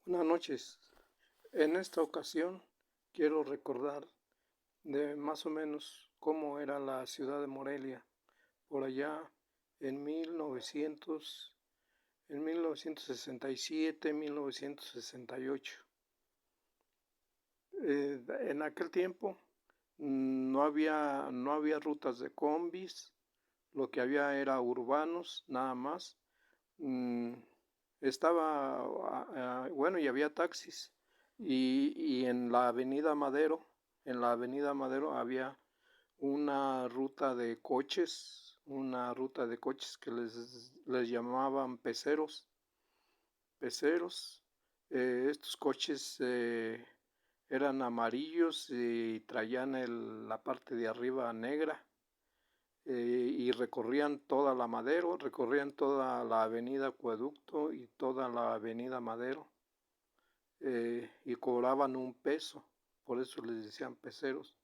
Buenas noches. En esta ocasión quiero recordar de más o menos cómo era la ciudad de Morelia por allá en 1967, 1968. En aquel tiempo no había rutas de combis, lo que había era urbanos nada más. Mm, bueno, y había taxis. Y en la avenida Madero había una ruta de coches que les llamaban peceros. Peceros. Estos coches eran amarillos y traían la parte de arriba negra, y recorrían toda la Madero, recorrían toda la avenida Acueducto y toda la avenida Madero, y cobraban $1, por eso les decían peceros.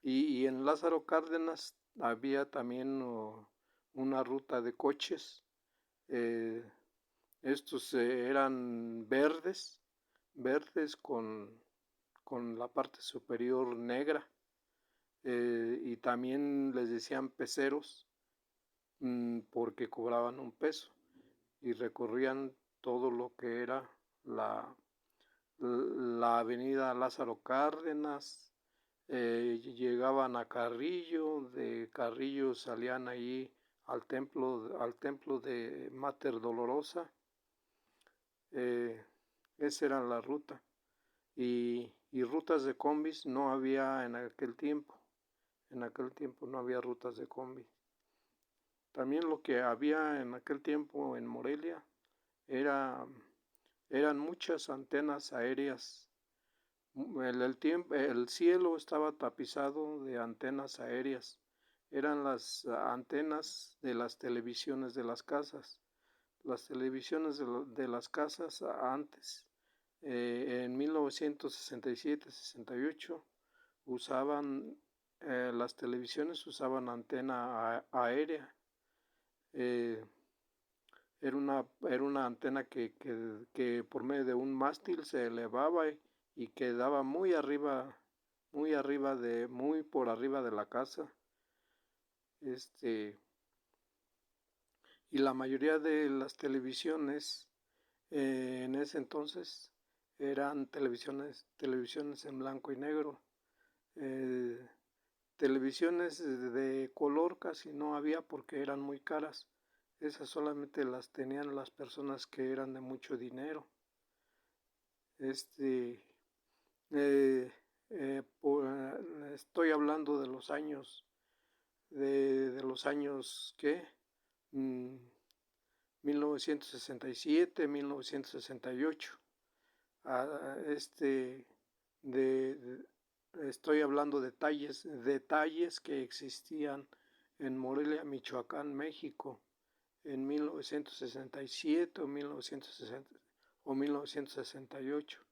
Y en Lázaro Cárdenas había también una ruta de coches. eh, Estos eran verdes con la parte superior negra, y también les decían peceros, porque cobraban $1 y recorrían todo lo que era la, la avenida Lázaro Cárdenas. Llegaban a Carrillo, de Carrillo salían ahí al templo de Mater Dolorosa. Esa era la ruta. Y rutas de combis no había en aquel tiempo. En aquel tiempo no había rutas de combi. También lo que había en aquel tiempo en Morelia era, eran muchas antenas aéreas. El cielo estaba tapizado de antenas aéreas. Eran las antenas de las televisiones de las casas. Las televisiones de las casas antes, en 1967-68, las televisiones usaban antena aérea. Eh, era una antena que por medio de un mástil se elevaba y quedaba muy por arriba de la casa. Y la mayoría de las televisiones, en ese entonces, eran televisiones en blanco y negro. Eh, Televisiones de color casi no había porque eran muy caras. Esas solamente las tenían las personas que eran de mucho dinero. Este, eh, Estoy hablando de los años ¿qué? Mm, 1967, 1968. Ah, de, de- Estoy hablando de detalles que existían en Morelia, Michoacán, México, en 1967 o 1968.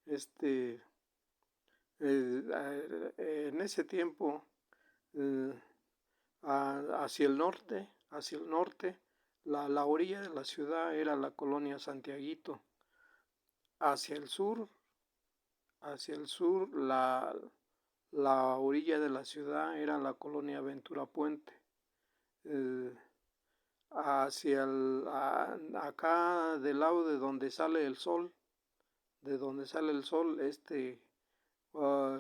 Este, en ese tiempo, eh, hacia el norte, la orilla de la ciudad era la colonia Santiaguito. Hacia el sur, la orilla de la ciudad era la colonia Ventura Puente. Eh, Acá del lado de donde sale el sol, ah,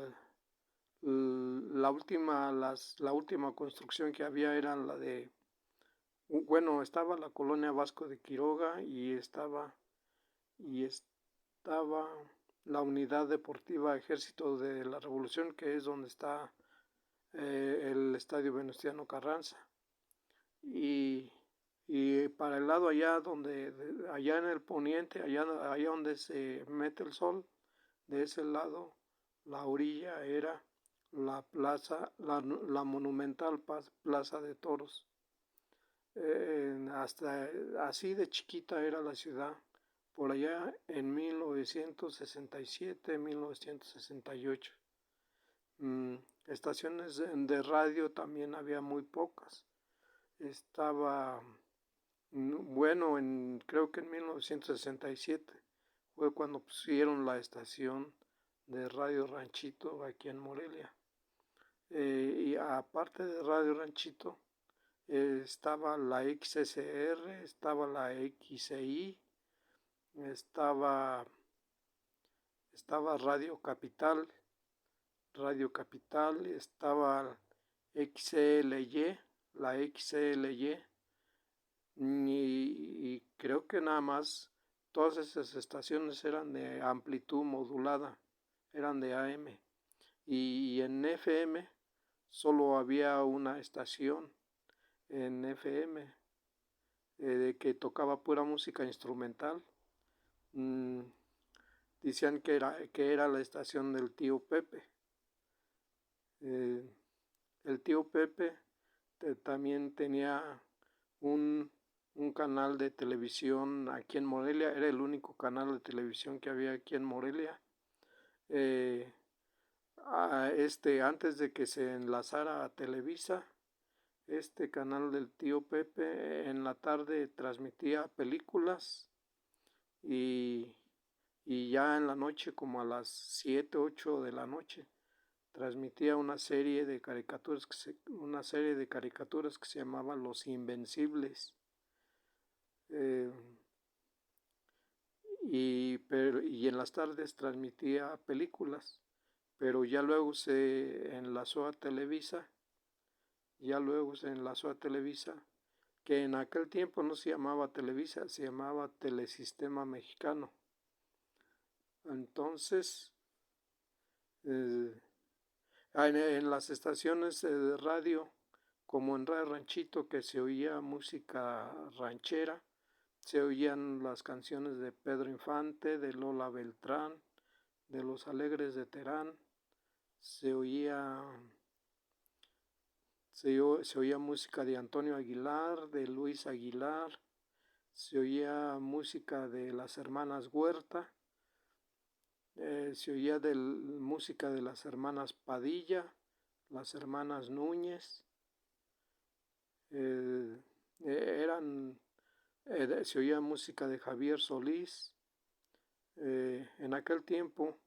la última construcción que había era estaba la colonia Vasco de Quiroga y estaba la unidad deportiva Ejército de la Revolución, que es donde está el Estadio Venustiano Carranza. Y, y para el lado allá en el poniente, allá donde se mete el sol, de ese lado, la orilla era la plaza, la monumental Plaza de Toros. Hasta así de chiquita era la ciudad. Por allá en 1967, 1968. Estaciones de radio también había muy pocas. Estaba, bueno, creo que en 1967, fue cuando pusieron la estación de Radio Ranchito aquí en Morelia. Y aparte de Radio Ranchito, estaba la XSR, estaba la XI, estaba Radio Capital, estaba XLY, la XLY, y creo que nada más todas esas estaciones eran de amplitud modulada, eran de AM, y en FM solo había una estación en FM que tocaba pura música instrumental. Decían que era la estación del tío Pepe. El tío Pepe también tenía un canal de televisión aquí en Morelia, era el único canal de televisión que había aquí en Morelia. Antes de que se enlazara a Televisa, este canal del tío Pepe en la tarde transmitía películas y ya en la noche, como a las 7, 8 de la noche, transmitía una serie de caricaturas que se llamaba Los Invencibles. Y en las tardes transmitía películas, pero ya luego se enlazó a Televisa, que en aquel tiempo no se llamaba Televisa, se llamaba Telesistema Mexicano. Entonces, en las estaciones de radio, como en Radio Ranchito, que se oía música ranchera, se oían las canciones de Pedro Infante, de Lola Beltrán, de Los Alegres de Terán, se oía música de Antonio Aguilar, de Luis Aguilar, se oía música de las hermanas Huerta, se oía música de las hermanas Padilla, las hermanas Núñez, se oía música de Javier Solís. En aquel tiempo,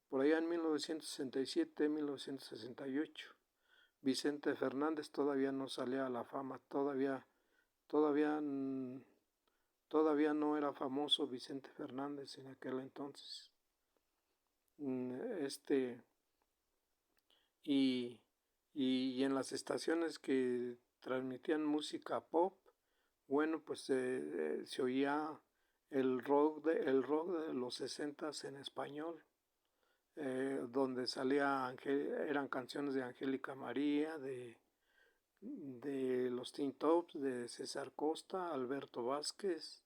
por allá en 1967, 1968, Vicente Fernández todavía no salía a la fama, todavía no era famoso Vicente Fernández en aquel entonces. Y en las estaciones que transmitían música pop, bueno, pues se oía el rock de los 60s en español, donde eran canciones de Angélica María, de los Teen Tops, de César Costa, Alberto Vázquez,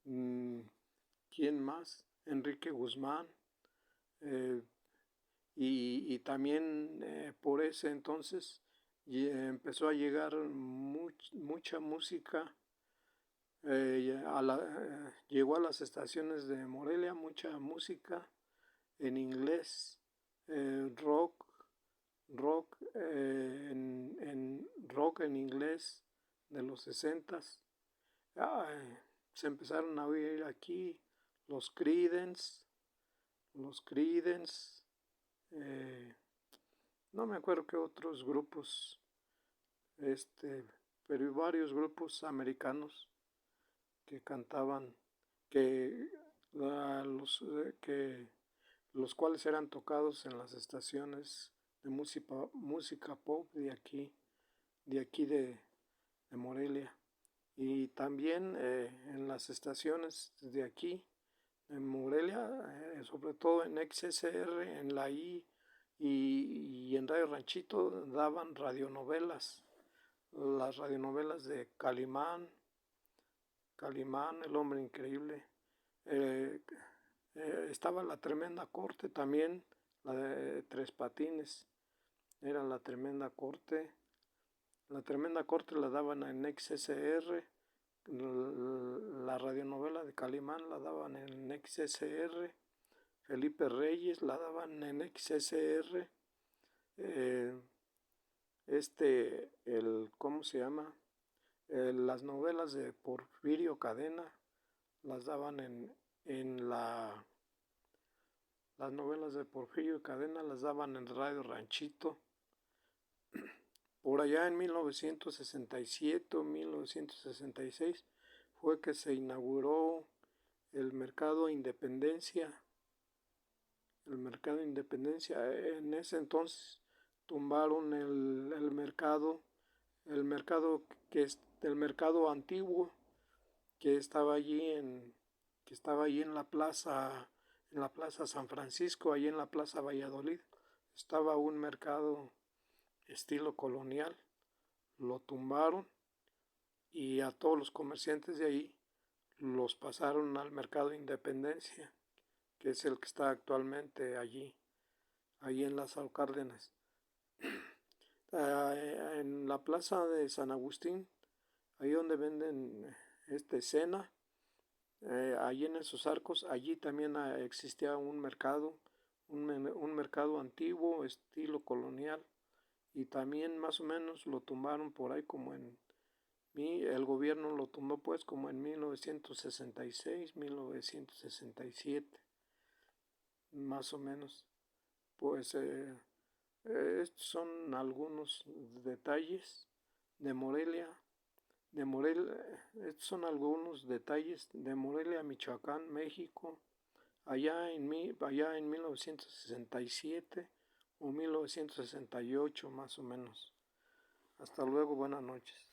¿quién más? Enrique Guzmán, y también por ese entonces empezó a llegar mucha música. Llegó a las estaciones de Morelia mucha música en inglés, rock en inglés de los 60s. Se empezaron a oír aquí los Creedence, no me acuerdo qué otros grupos, pero varios grupos americanos que cantaban, los cuales eran tocados en las estaciones de música pop de aquí de Morelia, y también en las estaciones de aquí en Morelia, sobre todo en XSR, en la I y en Radio Ranchito daban radionovelas, las radionovelas de Calimán, El Hombre Increíble. Estaba La Tremenda Corte también, la de Tres Patines, era La Tremenda Corte. La Tremenda Corte la daban en XSR, la radionovela de Calimán la daban en XSR, Felipe Reyes la daban en XSR, ¿cómo se llama? Las novelas de Porfirio Cadena las daban en las novelas de Porfirio Cadena, las daban en Radio Ranchito. Por allá en 1967 o 1966 fue que se inauguró el Mercado Independencia. El Mercado Independencia, en ese entonces tumbaron el mercado el mercado antiguo que estaba allí en la plaza San Francisco, allí en la plaza Valladolid. Estaba un mercado estilo colonial, lo tumbaron y a todos los comerciantes de ahí los pasaron al Mercado Independencia, que es el que está actualmente allí en Lázaro Cárdenas. En la plaza de San Agustín, ahí donde venden cena, allí en esos arcos, allí también existía un mercado, un mercado antiguo, estilo colonial, y también más o menos lo tumbaron por ahí el gobierno lo tumbó pues como en 1966, 1967, más o menos. Pues estos son algunos detalles de Morelia. Estos son algunos detalles de Morelia, Michoacán, México, allá en 1967 o 1968 más o menos. Hasta luego, buenas noches.